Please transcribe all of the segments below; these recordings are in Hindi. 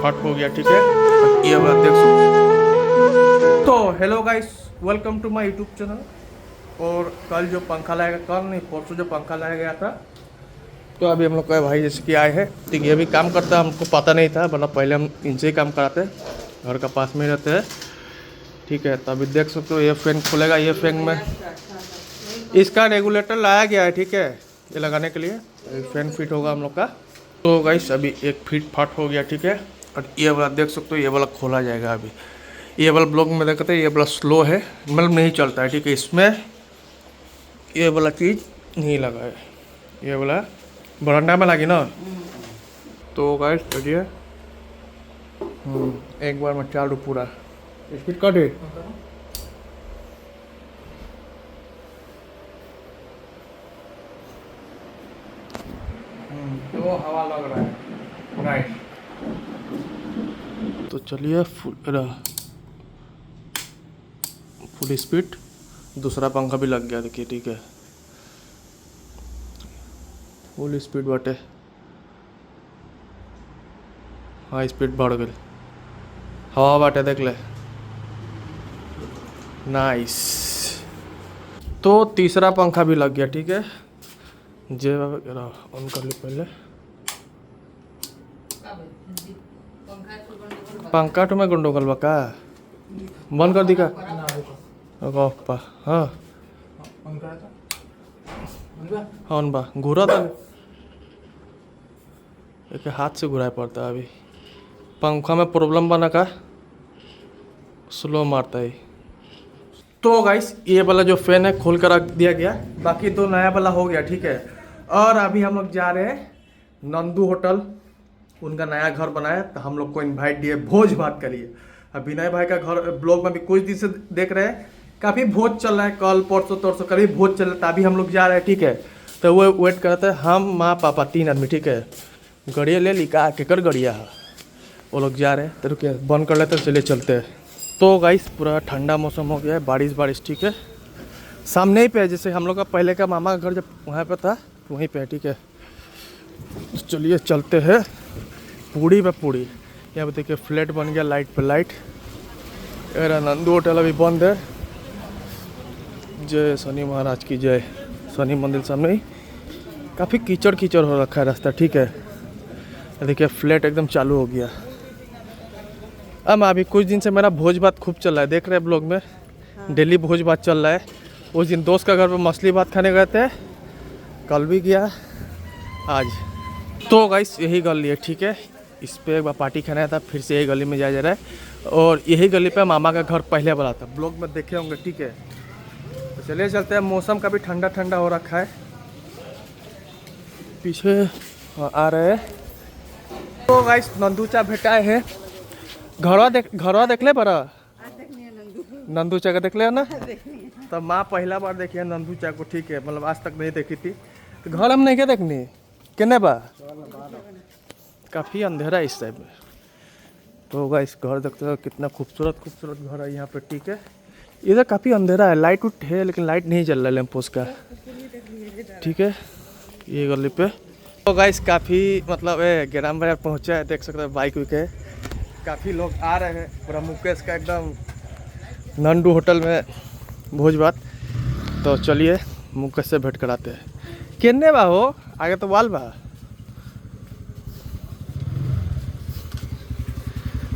फाट हो गया, ठीक है। ये वाला देख सकते। तो hello guys, welcome to my YouTube channel. और कल जो पंखा लाया गया, कल नहीं परसों जो पंखा लाया गया था, तो अभी हम लोग का भाई जैसे कि आए हैं, ठीक है। ये भी काम करता है, हमको पता नहीं था, मतलब पहले हम इनसे ही काम कराते हैं, घर का पास में ही रहते हैं, ठीक है। तो अभी देख सकते हो ये फैन खुलेगा। ये फैन में इसका रेगुलेटर लाया गया है, ठीक है, ये लगाने के लिए फैन फिट होगा हम लोग का। तो गाइस अभी एक फिट फाट हो गया, ठीक है। और ये वाला देख सकते हो, ये वाला खोला जाएगा अभी। ये वाला ब्लॉक में देखते हैं, ये वाला स्लो है, मतलब नहीं चलता है, ठीक है। इसमें ये वाला चीज़ नहीं लगा है, ये वाला बरंडा में लगी ना। तो गाइस चलिए एक बार में चालू पूरा स्पीड कर दे। तो हवा लग रहा है, राइट। तो चलिए फुल स्पीड। दूसरा पंखा भी लग गया, देखिए, ठीक है। फुल स्पीड बाटे, हाँ स्पीड बढ़ गई, हवा बाटे देख ले, नाइस। तो तीसरा पंखा भी लग गया, ठीक है। जे ऑन कर ली पहले। पंखा तो मैं गंडोगल बा का बंद कर दी का। हाँ ऑन बा, घूरा था एक हाथ से घुराया पड़ता है। अभी पंखा में प्रॉब्लम बना का, स्लो मारता है। तो गाइस ये वाला जो फैन है खोल कर रख दिया गया, बाकी तो नया वाला हो गया, ठीक है। और अभी हम लोग जा रहे हैं नंदू होटल, उनका नया घर बनाया, तो हम लोग को इनवाइट दिए भोज भात के लिए। अब विनय भाई का घर ब्लॉग में भी कुछ दिन से देख रहे हैं, काफ़ी भोज चल रहा है, कल परसों तरसों कभी भोज चल रहा है, तभी हम लोग जा रहे हैं, ठीक है। तो वो वेट करते हैं, हम माँ पापा 3 आदमी, ठीक है। गड़िया ले ली का केकर गड़िया है, वो लोग जा रहे हैं। तो रुकिए बंद कर लेते, चलिए चलते हैं। तो गाइस पूरा ठंडा मौसम हो गया है, बारिश, ठीक है। सामने ही पे है, जैसे हम लोग का पहले का मामा का घर जब वहाँ पे था वहीं पे है, ठीक है। तो चलिए चलते हैं। पूड़ी पे पूड़ी, यहाँ पे देखिए फ्लैट बन गया, लाइट पे लाइट। मेरा नंदू होटल अभी बंद है। जय शनि महाराज की जय। शनि मंदिर सामने ही काफ़ी कीचड़ कीचड़ हो रखा है रास्ता, ठीक है। देखिए फ्लैट एकदम चालू हो गया। अब अभी कुछ दिन से मेरा भोज भात खूब चल रहा है, देख रहे हैं ब्लॉग में। हाँ। डेली भोज भात चल रहा है। उस दिन दोस्त का घर पे मछली भात खाने गए थे, कल भी गया आज। तो गाइस यही गली है, ठीक है। इस पे एक बार पार्टी खाना था, फिर से यही गली में जा रहा है। और यही गली पे मामा का घर पहले वाला था, ब्लॉग में देखे होंगे, ठीक है। तो चलिए चलते हैं। मौसम का भी ठंडा ठंडा हो रखा है, पीछे आ रहे हैं। तो गाइस नंदू चा भेटाए है, घरवा देख ले बड़ा नंदू चा का देख ले ना। तब माँ पहला बार देखी है नंदू चा को, ठीक है, मतलब आज तक नहीं देखी थी। तो घर हम नहीं क्या देखनी किन्ने बा, काफ़ी अंधेरा है इस टाइप में। तो गाइस घर देखते हो, कितना खूबसूरत घर है यहाँ पे, ठीक है। इधर काफ़ी अंधेरा है, लाइट उठ है लेकिन लाइट नहीं चल रहा है लैंप पोस्ट का, ठीक है, ये गली पे। तो गाइस काफ़ी मतलब ग्राम बाजार पहुँचा है, देख सकते हो बाइक विक है, काफ़ी लोग आ रहे हैं। पूरा मुकेश का एकदम नंदू होटल में भोज भात। तो चलिए मुकेश से भेंट कराते हैं। किन्ने बा हो आगे तो वाल बा।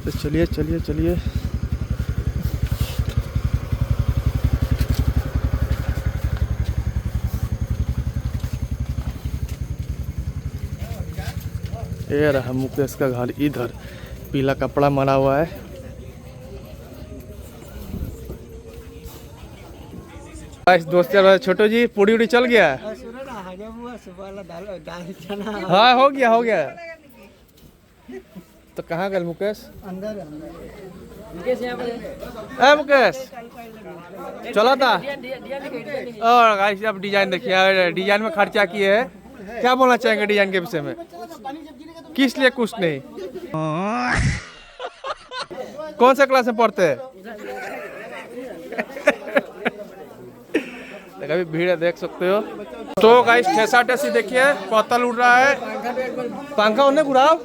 तो चलिए चलिए चलिए। ये रहा मुकेश का घर, इधर पीला कपड़ा मरा हुआ है। दोस्त यार छोटो जी पूरी उड़ी चल गया। हाँ हो गया। तो कहाँ गए मुकेश? मुकेश चला था। और गाइस अब डिजाइन देखिए, डिजाइन में खर्चा किए है। क्या बोलना चाहेंगे डिजाइन के विषय में? किस लिए कुछ नहीं। कौन सा क्लास में पढ़ते हैं? कभी भीड़ है, देख सकते हो। तो गाइस ठेसा ठेसी देखिए, पतल उड़ रहा है। पंखा उन्हें घुराओ,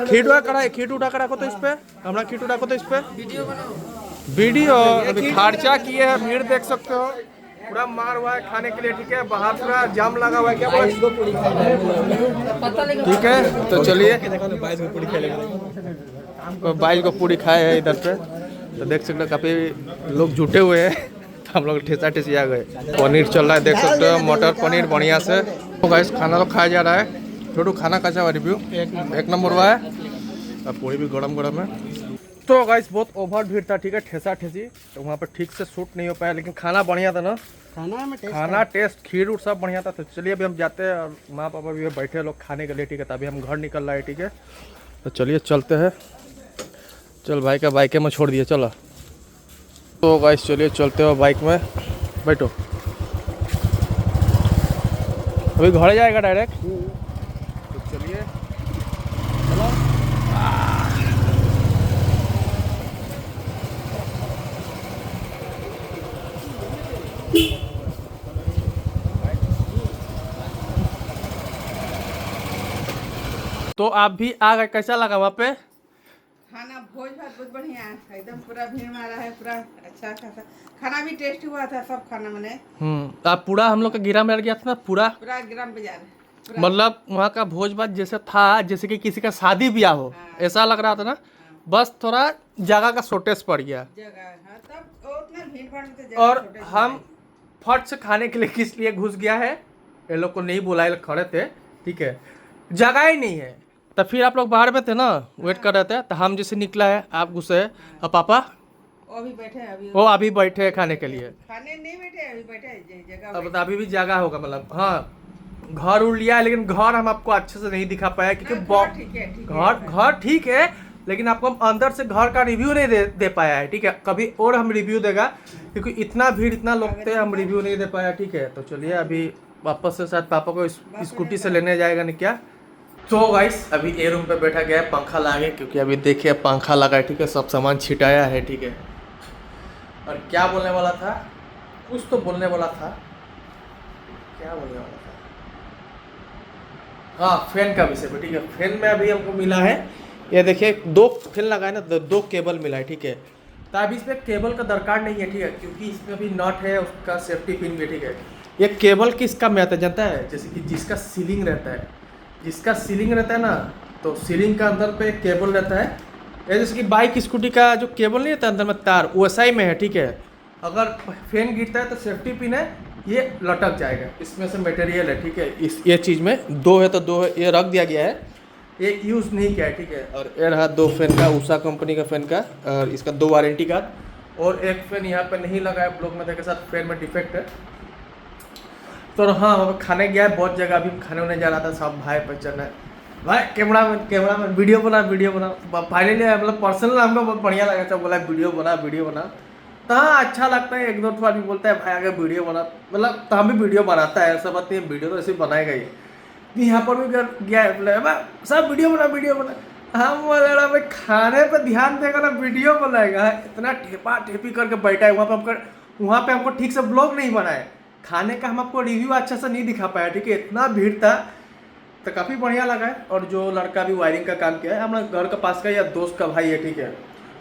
खीट उड़ा करा, खीट उठा कर रखो तो इस पे, हमारा खीट उठा तो इस पे वीडियो अभी खर्चा किए है। भीड़ देख सकते हो, पूरा मार हुआ है खाने के लिए, ठीक है। बाहर पूरा जाम लगा हुआ है, क्या बोला, ठीक है। तो चलिए 22 को पूरी खाए हैं इधर पे, तो देख सकते हो काफी लोग जुटे हुए हैं। तो हम लोग ठेसा ठेसी आ गए। पनीर चल रहा है, देख सकते हो, मटर पनीर बढ़िया से। तो गाइस खाना तो खाया जा रहा है। छोटू खाना कैसा हुआ, रिव्यू? एक नंबर हुआ है, और पूरी भी गरम गरम है। तो गाइस बहुत ओवर भीड़ था, ठीक है, ठेसा ठेसी, तो वहाँ पर ठीक से शूट नहीं हो पाया, लेकिन खाना बढ़िया था ना। खाना टेस्ट खीर उर सब बढ़िया था। तो चलिए अभी हम जाते हैं, और माँ पापा भी बैठे लोग खाने के लिए, ठीक है। तो अभी हम घर निकल रहे हैं, ठीक है। तो चलिए चलते हैं। चल भाई का बाइक में छोड़ दिए, चलो। तो गाइस चलिए चलते हो, बाइक में बैठो। अभी घर जाएगा डायरेक्ट, तो चलिए चलो। तो आप भी आ गए, कैसा लगा वहाँ पे खाना? भोज भात बहुत बढ़िया है, एकदम पूरा भीड़ मारा है, पूरा अच्छा खासा खाना भी टेस्ट हुआ था, सब खाना मैंने। आप पूरा हम लोग का गिरा में गया था ना, पूरा ग्राम बाजार, मतलब वहाँ का भोज भात जैसे था, जैसे कि किसी का शादी ब्याह हो, ऐसा लग रहा था ना। बस थोड़ा जगह का शॉर्टेज पड़ गया जगह। हाँ, तब उतना भीड़ भाड़ में तो जगह और shortage हम नहीं। फट से खाने के लिए किस लिए घुस गया है, ये लोग को नहीं बुलाए, खड़े थे, ठीक है, जगह ही नहीं है। तो फिर आप लोग बाहर में थे ना, वेट कर रहे थे, तो हम जैसे निकला है, आप घुसे हैं, और पापा वो भी बैठे हैं, वो अभी बैठे हैं खाने के लिए। खाने नहीं बैठे, अभी बैठे हैं जगह। अब अभी भी जगह होगा, मतलब हाँ घर उड़ लिया है, लेकिन घर हम आपको अच्छे से नहीं दिखा पाया, क्योंकि घर ठीक है, लेकिन आपको हम अंदर से घर का रिव्यू नहीं दे पाया है, ठीक है। कभी और हम रिव्यू देगा, क्योंकि इतना भीड़ इतना लोग थे, हम रिव्यू नहीं दे पाया, ठीक है। तो चलिए अभी वापस से शायद पापा को स्कूटी से लेने जाएगा नहीं क्या। तो गाइस अभी ए रूम पे बैठा गया है, पंखा लागे, क्योंकि अभी देखिए पंखा लगा है, ठीक है, सब सामान छिटाया है, ठीक है। और क्या बोलने वाला था, कुछ तो बोलने वाला था, क्या बोलने वाला था, हाँ फैन का विषय पे, ठीक है। फैन में अभी हमको मिला है, ये देखिए 2 फैन लगाए ना, 2 केबल मिला है, ठीक है। तो अभी इसमें केबल का दरकार नहीं है, ठीक है, क्योंकि इसमें अभी नट है, उसका सेफ्टी पिन भी, ठीक है। ये केबल किसका में आता है जानता है? जैसे कि जिसका सीलिंग रहता है ना, तो सीलिंग का अंदर पे केबल रहता है, ये जैसे कि बाइक स्कूटी का जो केबल नहीं रहता अंदर में तार, वैसा ही में है, ठीक है। अगर फैन गिरता है तो सेफ्टी पिन है, ये लटक जाएगा, इसमें से मटेरियल है, ठीक है। इस ये चीज़ में 2 है, तो 2 है, ये रख दिया गया है, एक यूज़ नहीं किया है, ठीक है। और ये रहा 2 फैन का, उषा कंपनी का फैन का, और इसका 2 वारंटी कार्ड, और एक फैन यहाँ पे नहीं लगा है, ब्लॉक में के साथ फैन में डिफेक्ट है। तो हाँ खाने गया है, बहुत जगह अभी खाने होने जा रहा था, सब भाई पहचान है, भाई कैमरा में वीडियो बना फाइनली, मतलब पर्सनल हमको बहुत बढ़िया लगा था, बोला वीडियो बना। तो हाँ अच्छा लगता है, 1-2 आदमी बोलता है भाई अगर वीडियो बना, मतलब तो हम भी वीडियो बनाता है, ऐसा बात नहीं, वीडियो तो ऐसे बनाएगा ही। यहाँ पर भी गया है, बोला सब वीडियो बना। हम बोला भाई खाने पे ध्यान देगा ना, वीडियो बनाएगा, इतना ठेपा ठेपी करके बैठा है वहाँ पे हमको ठीक से ब्लॉग नहीं बनाए, खाने का हम आपको रिव्यू अच्छा से नहीं दिखा पाया, ठीक है। इतना भीड़ था, तो काफ़ी बढ़िया लगा है। और जो लड़का भी वायरिंग का काम किया है, हमारे घर के पास का या दोस्त का भाई है, ठीक है,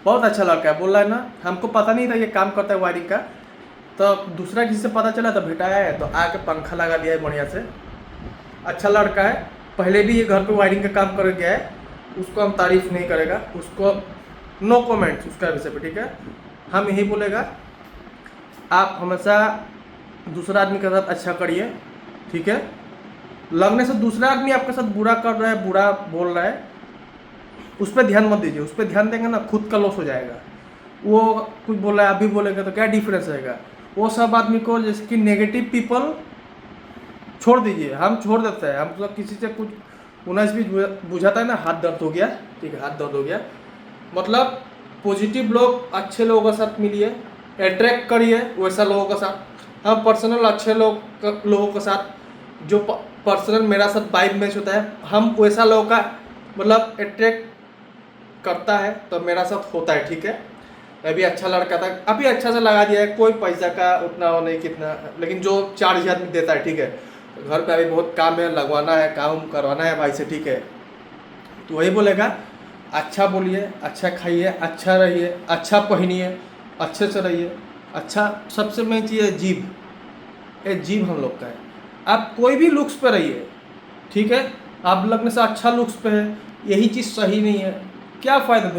बहुत अच्छा लड़का है, बोल रहा है ना, हमको पता नहीं था ये काम करता है वायरिंग का, तो दूसरा किसी से पता चला तो भेटाया है, तो आके पंखा लगा दिया है बढ़िया से। अच्छा लड़का है, पहले भी ये घर पे वायरिंग का काम कर गया है, उसको हम तारीफ नहीं करेगा, उसको नो कमेंट्स उसका विषय पे, ठीक है। हम यही बोलेगा, आप हमेशा दूसरा आदमी के साथ अच्छा करिए, ठीक है। लगने से दूसरा आदमी आपके साथ बुरा कर रहा है, बुरा बोल रहा है, उस पर ध्यान मत दीजिए, उस पर ध्यान देंगे ना खुद का लॉस हो जाएगा। वो कुछ बोल रहा है, अभी बोलेगा तो क्या डिफरेंस रहेगा। वो सब आदमी को, जैसे कि नेगेटिव पीपल छोड़ दीजिए, हम छोड़ देते हैं, हम मतलब किसी से कुछ 19-20 बुझाता है ना, हाथ दर्द हो गया, ठीक है, हाथ दर्द हो गया, मतलब पॉजिटिव लोग, अच्छे लोगों के साथ मिलिए, अट्रैक्ट करिए वैसा लोगों के साथ। हम पर्सनल अच्छे लोगों के साथ, जो पर्सनल मेरा साथ वाइब मैच होता है, हम वैसा लोगों का मतलब अट्रैक्ट करता है, तो मेरा साथ होता है, ठीक है। मैं भी अच्छा लड़का था, अभी अच्छा से लगा दिया है, कोई पैसा का उतना वो नहीं कितना, लेकिन जो 4,000 आदमी देता है, ठीक है। तो घर पे अभी बहुत काम है, लगवाना है, काम करवाना है भाई से, ठीक है। तो वही बोलेगा, अच्छा बोलिए, अच्छा खाइए, अच्छा रहिए, अच्छा पहनिए, अच्छे से रहिए, अच्छा। सबसे मेन चीज़ है जीभ, ये जीभ हम लोग का है। आप कोई भी लुक्स पे रहिए, ठीक है। आप लगने से अच्छा लुक्स पे है, यही चीज़ सही नहीं है, क्या फ़ायदा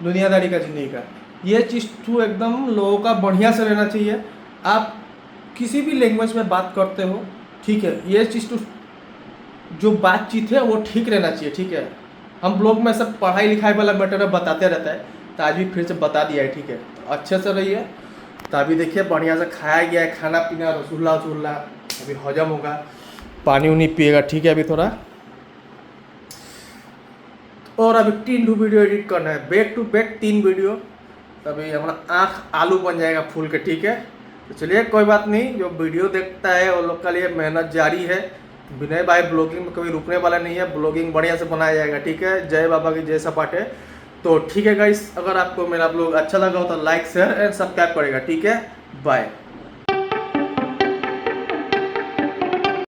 दुनियादारी का ज़िंदगी का। ये चीज़ तो एकदम लोगों का बढ़िया से रहना चाहिए। आप किसी भी लैंग्वेज में बात करते हो, ठीक है, ये चीज़ तो जो बातचीत है वो ठीक रहना चाहिए, ठीक है। हम ब्लॉग में सब पढ़ाई लिखाई वाला मैटर बताते रहता है, तो आज भी फिर से बता दिया है, ठीक है। तो अच्छे से रहिए। तो अभी देखिए बढ़िया से खाया गया है, खाना पीना, रसगुल्ला वसगुल्ला, अभी हजम होगा, पानी उनी पिएगा, ठीक है अभी थोड़ा। और अभी 3 वीडियो एडिट करना है, बैक टू बैक 3 वीडियो, तभी हमारा आँख आलू बन जाएगा फूल के, ठीक है। तो चलिए कोई बात नहीं, जो वीडियो देखता है वो लोग के लिए मेहनत जारी है। विनय भाई ब्लॉगिंग में कभी रुकने वाला नहीं है, ब्लॉगिंग बढ़िया से बनाया जाएगा, ठीक है। जय बाबा की जय सपाटे। तो ठीक है गाइस, अगर आपको मेरा ब्लॉग अच्छा लगा हो तो लाइक शेयर एंड सब्सक्राइब करेगा, ठीक है। बाय।